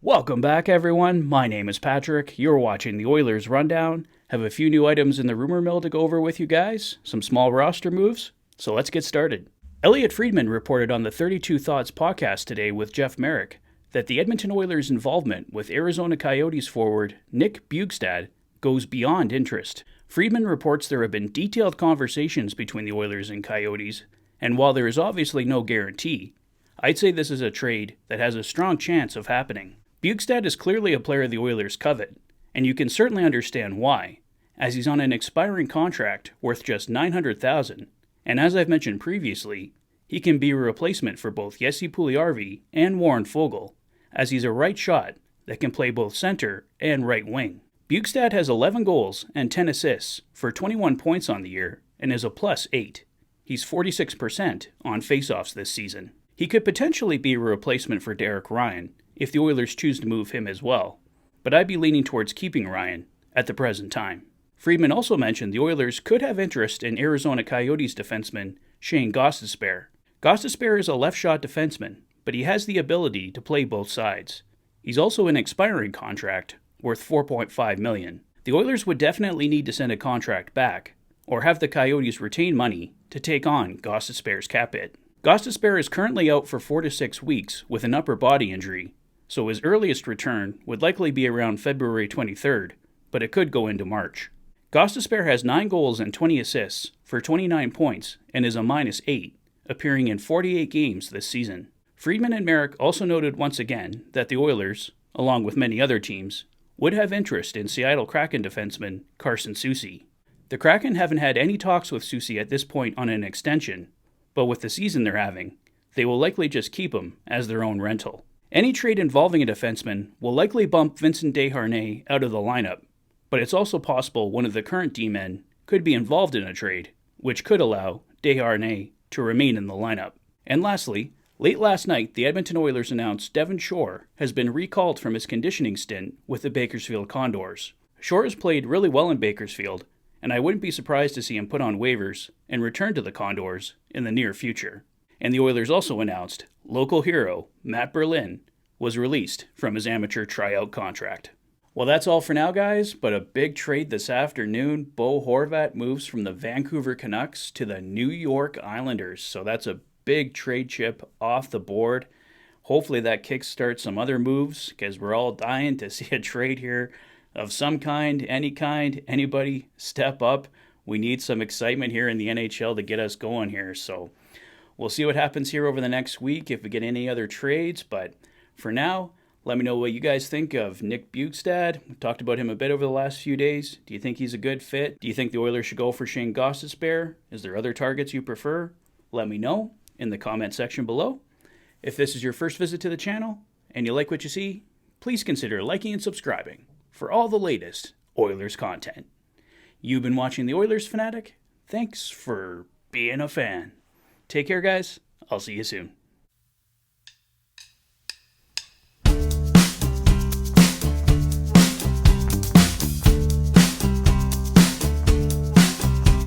Welcome back, everyone. My name is Patrick. You're watching the Oilers Rundown. Have a few new items in the rumor mill to go over with you guys, some small roster moves, so let's get started. Elliotte Friedman reported on the 32 Thoughts podcast today with Jeff Merrick that the Edmonton Oilers' involvement with Arizona Coyotes forward Nick Bjugstad goes beyond interest. Friedman reports there have been detailed conversations between the Oilers and Coyotes, and while there is obviously no guarantee, I'd say this is a trade that has a strong chance of happening. Bjugstad is clearly a player the Oilers covet, and you can certainly understand why, as he's on an expiring contract worth just $900,000, and as I've mentioned previously, he can be a replacement for both Jesse Puljujarvi and Warren Foegele, as he's a right shot that can play both center and right wing. Bjugstad has 11 goals and 10 assists for 21 points on the year and is a +8. He's 46% on faceoffs this season. He could potentially be a replacement for Derek Ryan if the Oilers choose to move him as well, but I'd be leaning towards keeping Ryan at the present time. Friedman also mentioned the Oilers could have interest in Arizona Coyotes defenseman Shayne Gostisbehere. Gostisbehere is a left-shot defenseman, but he has the ability to play both sides. He's also an expiring contract worth $4.5 million. The Oilers would definitely need to send a contract back, or have the Coyotes retain money to take on Gostisbehere's cap hit. Gostisbehere is currently out for 4 to 6 weeks with an upper body injury, so his earliest return would likely be around February 23rd, but it could go into March. Gostisbehere has 9 goals and 20 assists for 29 points and is a -8, appearing in 48 games this season. Friedman and Merrick also noted once again that the Oilers, along with many other teams, would have interest in Seattle Kraken defenseman Carson Soucy. The Kraken haven't had any talks with Soucy at this point on an extension, but with the season they're having, they will likely just keep him as their own rental. Any trade involving a defenseman will likely bump Vincent Desharnais out of the lineup, but it's also possible one of the current D-men could be involved in a trade, which could allow Desharnais to remain in the lineup. And lastly, late last night, the Edmonton Oilers announced Devon Shore has been recalled from his conditioning stint with the Bakersfield Condors. Shore has played really well in Bakersfield, and I wouldn't be surprised to see him put on waivers and return to the Condors in the near future. And the Oilers also announced local hero Matt Berlin was released from his amateur tryout contract. Well, that's all for now, guys, but a big trade this afternoon. Bo Horvat moves from the Vancouver Canucks to the New York Islanders, so that's a big trade chip off the board. Hopefully that kickstarts some other moves, because we're all dying to see a trade here of some kind, anybody step up. We need some excitement here in the NHL to get us going here, so we'll see what happens here over the next week if we get any other trades, but for now, let me know what you guys think of Nick Bjugstad. We talked about him a bit over the last few days. Do you think he's a good fit? Do you think the Oilers should go for Shayne Gostisbehere? Is there other targets you prefer? Let me know in the comment section below. If this is your first visit to the channel and you like what you see, please consider liking and subscribing for all the latest Oilers content. You've been watching the Oilers Fanatic. Thanks for being a fan. Take care, guys. I'll see you soon.